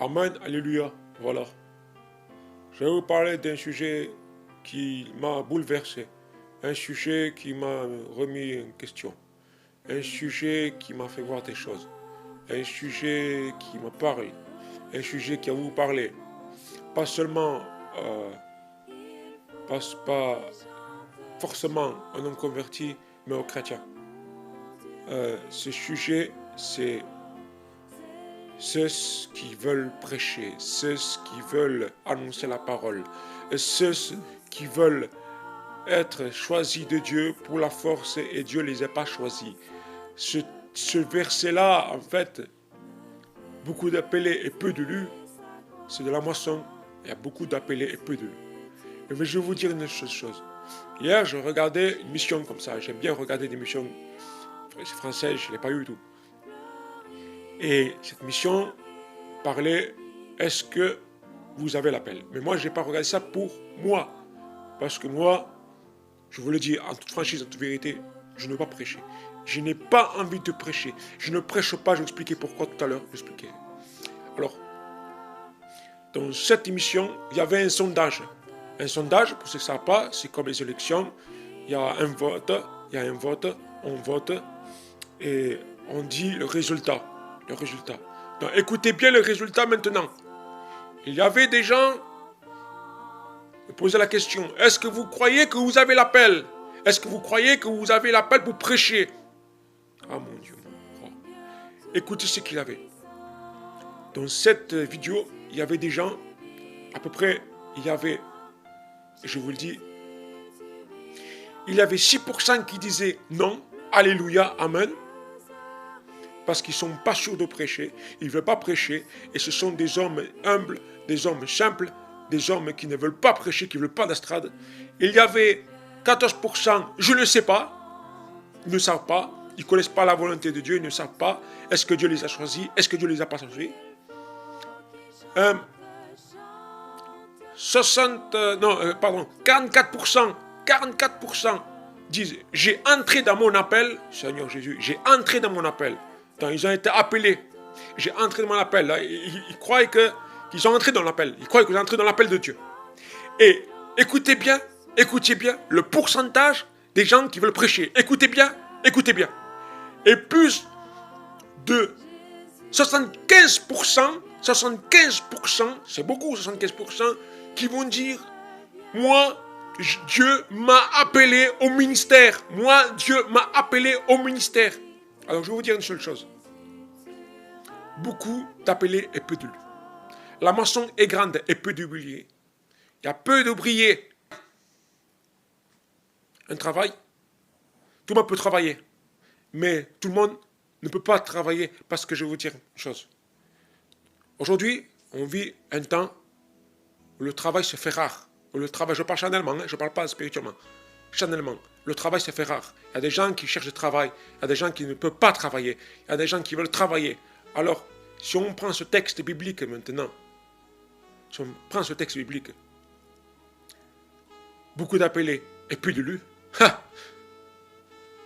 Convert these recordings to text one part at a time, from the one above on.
Amen, alléluia. Voilà. Je vais vous parler d'un sujet qui m'a bouleversé. Un sujet qui m'a remis en question. Un sujet qui m'a fait voir des choses. Un sujet qui me parle. Un sujet qui a vous parler. Pas seulement, pas forcément un homme converti, mais aux chrétiens. Ce sujet, c'est ceux qui veulent prêcher, ceux qui veulent annoncer la parole, ceux qui veulent être choisis de Dieu pour la force et Dieu ne les a pas choisis. Ce verset-là, en fait, beaucoup d'appelés et peu de lus, c'est de la moisson. Il y a beaucoup d'appelés et peu de lus. Mais je vais vous dire une chose. Hier, je regardais une mission comme ça. J'aime bien regarder des missions françaises, je ne l'ai pas eu du tout. Et cette mission parlait, est-ce que vous avez l'appel? Mais moi, je n'ai pas regardé ça pour moi. Parce que moi, je vous le dis en toute franchise, en toute vérité, je ne veux pas prêcher. Je n'ai pas envie de prêcher. Je ne prêche pas, je vais expliquer pourquoi tout à l'heure. Alors, dans cette émission, il y avait un sondage. Un sondage, pour ceux qui ne savent pas, c'est comme les élections. Il y a un vote, on vote, et on dit le résultat. Donc écoutez bien le résultat maintenant. Il y avait des gens qui posaient la question, est-ce que vous croyez que vous avez l'appel? Est-ce que vous croyez que vous avez l'appel pour prêcher? Ah mon Dieu, mon roi. Écoutez ce qu'il y avait. Dans cette vidéo, il y avait des gens, à peu près, je vous le dis, il y avait 6% qui disaient non, alléluia, amen, parce qu'ils ne sont pas sûrs de prêcher, ils ne veulent pas prêcher, et ce sont des hommes humbles, des hommes simples, des hommes qui ne veulent pas prêcher, qui ne veulent pas d'estrade. Il y avait 14%, je ne sais pas, ils ne savent pas, ils ne connaissent pas la volonté de Dieu, ils ne savent pas, est-ce que Dieu les a choisis, est-ce que Dieu les a pas choisis. 44% disent, j'ai entré dans mon appel, Seigneur Jésus, j'ai entré dans mon appel. Donc, ils ont été appelés. J'ai entré dans mon appel. Là, ils croient qu'ils sont entrés dans l'appel. Ils croient qu'ils sont entrés dans l'appel de Dieu. Et écoutez bien le pourcentage des gens qui veulent prêcher. Écoutez bien. Et plus de 75%, c'est beaucoup, 75%, qui vont dire, moi, Dieu m'a appelé au ministère. Alors, je vais vous dire une seule chose. Beaucoup d'appelés et peu de lus. La moisson est grande et peu d'ouvriers. Il y a peu d'ouvriers. Un travail, tout le monde peut travailler. Mais tout le monde ne peut pas travailler parce que je vais vous dire une chose. Aujourd'hui, on vit un temps où le travail se fait rare. Je parle charnellement, je ne parle pas spirituellement. Charnellement, le travail se fait rare. Il y a des gens qui cherchent du travail, il y a des gens qui ne peuvent pas travailler, il y a des gens qui veulent travailler. Alors, si on prend ce texte biblique maintenant, beaucoup d'appelés et peu de lus,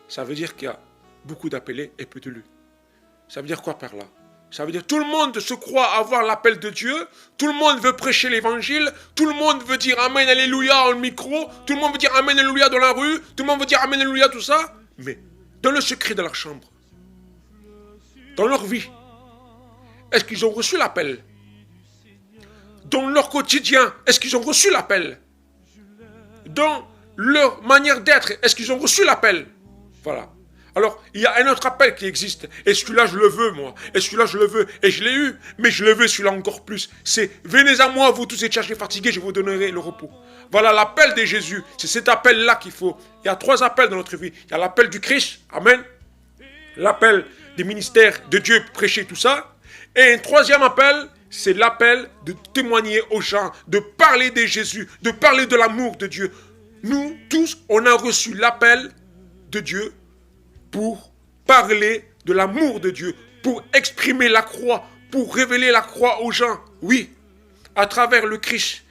ça veut dire qu'il y a beaucoup d'appelés et peu de lus. Ça veut dire quoi par là? Ça veut dire tout le monde se croit avoir l'appel de Dieu, tout le monde veut prêcher l'évangile, tout le monde veut dire Amen, Alléluia au micro, tout le monde veut dire Amen, Alléluia dans la rue, tout le monde veut dire Amen, Alléluia, tout ça. Mais dans le secret de leur chambre, dans leur vie, est-ce qu'ils ont reçu l'appel? Dans leur quotidien, est-ce qu'ils ont reçu l'appel? Dans leur manière d'être, est-ce qu'ils ont reçu l'appel? Voilà. Alors, il y a un autre appel qui existe. Et celui-là, je le veux, moi. Et celui-là, je le veux. Et je l'ai eu. Mais je le veux, celui-là, encore plus. C'est, venez à moi, vous tous êtes chargés, fatigués, je vous donnerai le repos. Voilà l'appel de Jésus. C'est cet appel-là qu'il faut. Il y a 3 appels dans notre vie. Il y a l'appel du Christ. Amen. L'appel des ministères de Dieu, prêcher tout ça. Et un 3e appel, c'est l'appel de témoigner aux gens, de parler de Jésus, de parler de l'amour de Dieu. Nous, tous, on a reçu l'appel de Dieu pour parler de l'amour de Dieu, pour exprimer la croix, pour révéler la croix aux gens. Oui, à travers le Christ,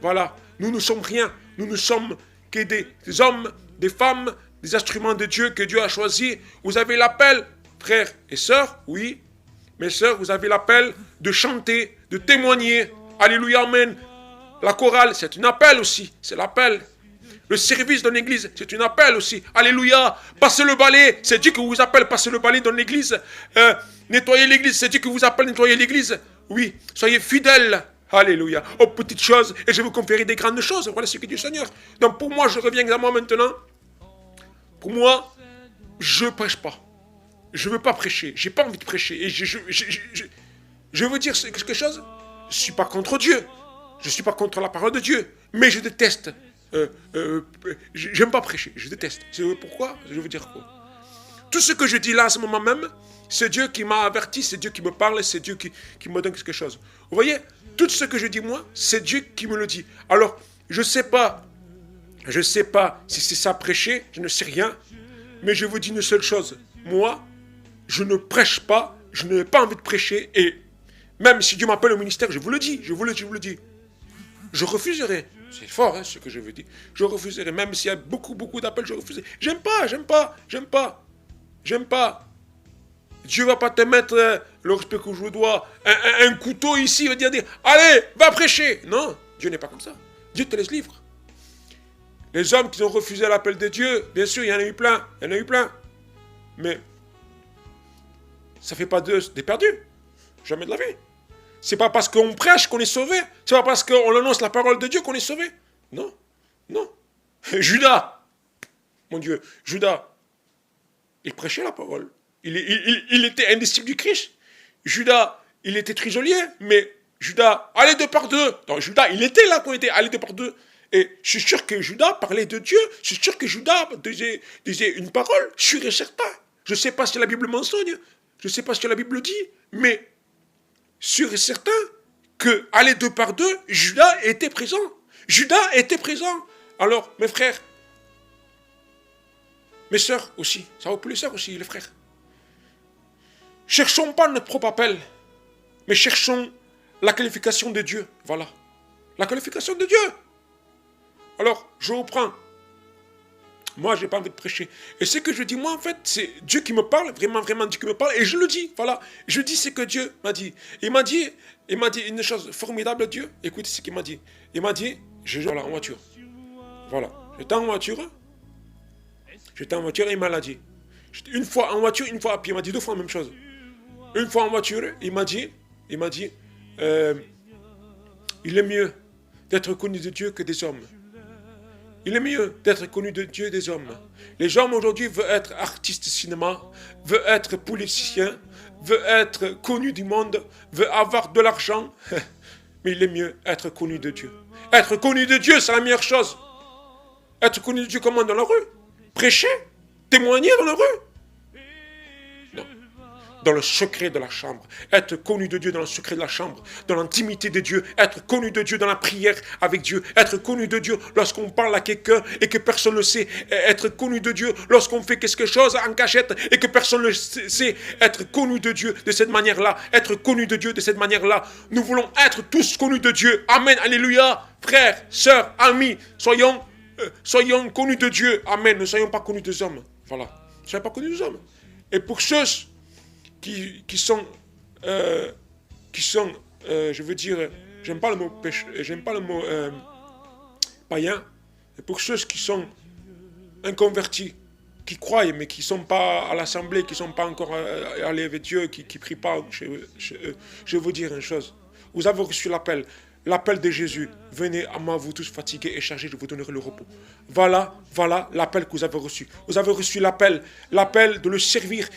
voilà. Nous ne sommes rien, nous ne sommes que des hommes, des femmes, des instruments de Dieu que Dieu a choisis. Vous avez l'appel, frères et sœurs, oui, Mes sœurs, vous avez l'appel de chanter, de témoigner. Alléluia, amen. La chorale, c'est un appel aussi. C'est l'appel. Le service dans l'église, c'est un appel aussi. Alléluia. Passer le balai, c'est Dieu qui vous appelle. Passer le balai dans l'église. Nettoyer l'église, c'est Dieu qui vous appelle. Nettoyer l'église. Oui, soyez fidèles. Alléluia. Aux petites choses. Et je vais vous conférer des grandes choses. Voilà ce que dit le Seigneur. Donc pour moi, je reviens à moi maintenant. Pour moi, je ne prêche pas. Je ne veux pas prêcher. Je n'ai pas envie de prêcher. Et je veux dire quelque chose. Je ne suis pas contre Dieu. Je ne suis pas contre la parole de Dieu. Mais je déteste. J'aime pas prêcher. Je déteste. Pourquoi? Je veux dire quoi? Tout ce que je dis là, à ce moment même, c'est Dieu qui m'a averti. C'est Dieu qui me parle. C'est Dieu qui me donne quelque chose. Vous voyez? Tout ce que je dis moi, c'est Dieu qui me le dit. Alors, je ne sais pas si c'est ça prêcher. Je ne sais rien. Mais je vous dis une seule chose. Moi, je ne prêche pas, je n'ai pas envie de prêcher, et même si Dieu m'appelle au ministère, je vous le dis, je vous le dis. Je refuserai. C'est fort, hein, ce que je veux dire. Je refuserai, même s'il y a beaucoup d'appels, je refuserai. J'aime pas. Dieu va pas te mettre, le respect que je vous dois, un couteau ici, il va dire, allez, va prêcher. Non, Dieu n'est pas comme ça. Dieu te laisse libre. Les hommes qui ont refusé l'appel de Dieu, bien sûr, il y en a eu plein. Mais ça ne fait pas d'eux des perdus. Jamais de la vie. C'est pas parce qu'on prêche qu'on est sauvé. C'est pas parce qu'on annonce la parole de Dieu qu'on est sauvé. Non. Judas, mon Dieu, Judas, il prêchait la parole. Il était un disciple du Christ. Judas, il était trésorier, mais Judas, allez deux par deux. Donc Judas, il était là quand il était allé deux par deux. Et je suis sûr que Judas parlait de Dieu. Je suis sûr que Judas disait une parole, sûr et certain. Je ne sais pas si la Bible m'enseigne. Je ne sais pas ce que la Bible dit, mais sûr et certain que, allez deux par deux, Judas était présent. Alors, mes frères, mes sœurs aussi, ça vaut plus les sœurs aussi, les frères. Cherchons pas notre propre appel, mais cherchons la qualification de Dieu. Voilà. La qualification de Dieu. Alors, je reprends. Moi, je n'ai pas envie de prêcher. Et ce que je dis, moi, en fait, c'est Dieu qui me parle, vraiment Dieu qui me parle, et je le dis, voilà. Je dis ce que Dieu m'a dit. Il m'a dit une chose formidable, Dieu. Écoutez ce qu'il m'a dit. Il m'a dit, voilà, en voiture. Voilà. J'étais en voiture, et il m'a l'a dit. J'étais une fois en voiture, une fois à pied. Il m'a dit deux fois la même chose. Une fois en voiture, il m'a dit, il est mieux d'être connu de Dieu que des hommes. Il est mieux d'être connu de Dieu des hommes. Les hommes aujourd'hui veulent être artistes de cinéma, veulent être politiciens, veulent être connus du monde, veulent avoir de l'argent. Mais il est mieux être connu de Dieu. Être connu de Dieu, c'est la meilleure chose. Être connu de Dieu comment? Dans la rue? Prêcher? Témoigner dans la rue? Non. Dans le secret de la chambre. Être connu de Dieu dans le secret de la chambre. Dans l'intimité de Dieu. Être connu de Dieu dans la prière avec Dieu. Être connu de Dieu lorsqu'on parle à quelqu'un et que personne ne le sait. Être connu de Dieu lorsqu'on fait quelque chose en cachette et que personne ne le sait. Être connu de Dieu de cette manière-là. Être connu de Dieu de cette manière-là. Nous voulons être tous connus de Dieu. Amen. Alléluia. Frères, sœurs, amis, soyons connus de Dieu. Amen. Ne soyons pas connus des hommes. Voilà. Ne soyons pas connus des hommes. Et pour ceux qui sont, je veux dire, j'aime pas le mot païen, et pour ceux qui sont inconvertis, qui croient, mais qui ne sont pas à l'assemblée, qui ne sont pas encore allés avec Dieu, qui ne prient pas, je vais vous dire une chose. Vous avez reçu l'appel de Jésus. Venez à moi, vous tous fatigués et chargés, je vous donnerai le repos. Voilà l'appel que vous avez reçu. Vous avez reçu l'appel de le servir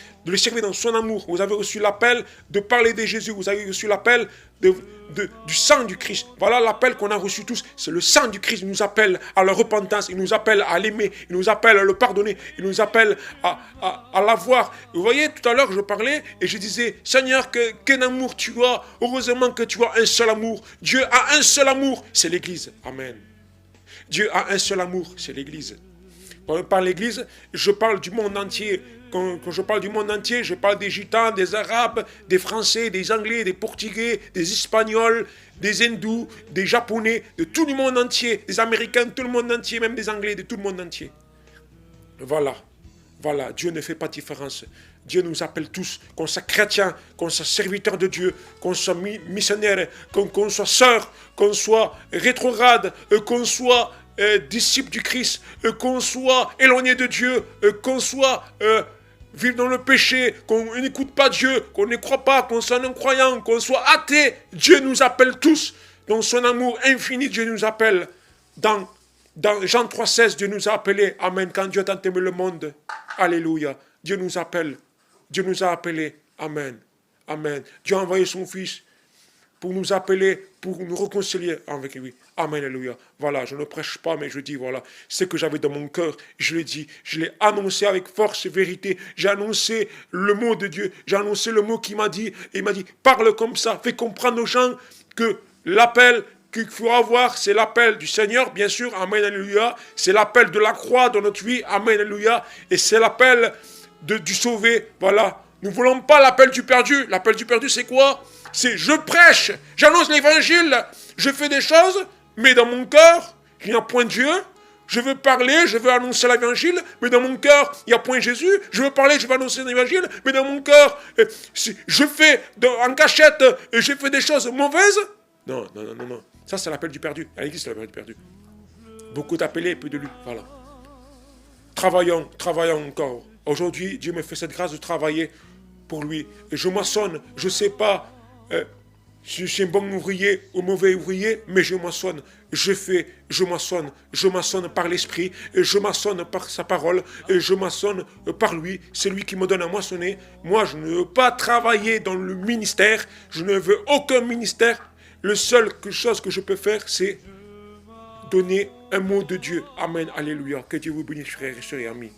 dans son amour. Vous avez reçu l'appel de parler de Jésus. Vous avez reçu l'appel du sang du Christ. Voilà l'appel qu'on a reçu tous. C'est le sang du Christ. Il nous appelle à la repentance. Il nous appelle à l'aimer. Il nous appelle à le pardonner. Il nous appelle à l'avoir. Vous voyez, tout à l'heure, je parlais et je disais, Seigneur, quel amour tu as. Heureusement que tu as un seul amour. Dieu a un seul amour. C'est l'Église. Amen. Dieu a un seul amour. C'est l'Église. Par l'Église, je parle du monde entier. Quand je parle du monde entier, je parle des Gitans, des Arabes, des Français, des Anglais, des Portugais, des Espagnols, des Hindous, des Japonais, de tout le monde entier, des Américains, tout le monde entier, même des Anglais, de tout le monde entier. Voilà. Dieu ne fait pas de différence. Dieu nous appelle tous, qu'on soit chrétien, qu'on soit serviteur de Dieu, qu'on soit missionnaire, qu'on soit sœur, qu'on soit rétrograde, qu'on soit disciple du Christ, qu'on soit éloigné de Dieu, qu'on soit vivre dans le péché, qu'on n'écoute pas Dieu, qu'on ne croit pas, qu'on soit non-croyant, qu'on soit athée. Dieu nous appelle tous. Dans son amour infini, Dieu nous appelle. Dans Jean 3,16, Dieu nous a appelés. Amen. Quand Dieu a tant aimé le monde. Alléluia. Dieu nous appelle. Dieu nous a appelés. Amen. Amen. Dieu a envoyé son Fils pour nous appeler, pour nous réconcilier avec lui. Amen, alléluia. Voilà, je ne prêche pas, mais je dis, voilà, ce que j'avais dans mon cœur, je l'ai dit, je l'ai annoncé avec force et vérité. J'ai annoncé le mot de Dieu, j'ai annoncé le mot qu'il m'a dit, et il m'a dit, parle comme ça, fais comprendre aux gens que l'appel qu'il faut avoir, c'est l'appel du Seigneur, bien sûr, amen, alléluia. C'est l'appel de la croix dans notre vie, amen, alléluia. Et c'est l'appel du sauvé, voilà. Nous ne voulons pas l'appel du perdu. L'appel du perdu, c'est quoi? C'est je prêche, j'annonce l'évangile, je fais des choses, mais dans mon cœur, il n'y a point Dieu. Je veux parler, je veux annoncer l'évangile, mais dans mon cœur, il n'y a point Jésus. Je veux parler, je veux annoncer l'évangile, mais dans mon cœur, je fais en cachette, et je fais des choses mauvaises. Non, non, non, non, non. Ça, c'est l'appel du perdu. À l'église, c'est l'appel du perdu. Beaucoup d'appelés, peu de lui. Voilà. Travaillons encore. Aujourd'hui, Dieu me fait cette grâce de travailler pour lui. Et je moissonne, je ne sais pas si je suis un bon ouvrier ou mauvais ouvrier, mais je moissonne, je moissonne par l'esprit, et je moissonne par sa parole, et je moissonne par lui. C'est lui qui me donne à moissonner. Moi, je ne veux pas travailler dans le ministère, je ne veux aucun ministère. Le seul chose que je peux faire, c'est donner un mot de Dieu. Amen, alléluia. Que Dieu vous bénisse, frères et sœurs et amis.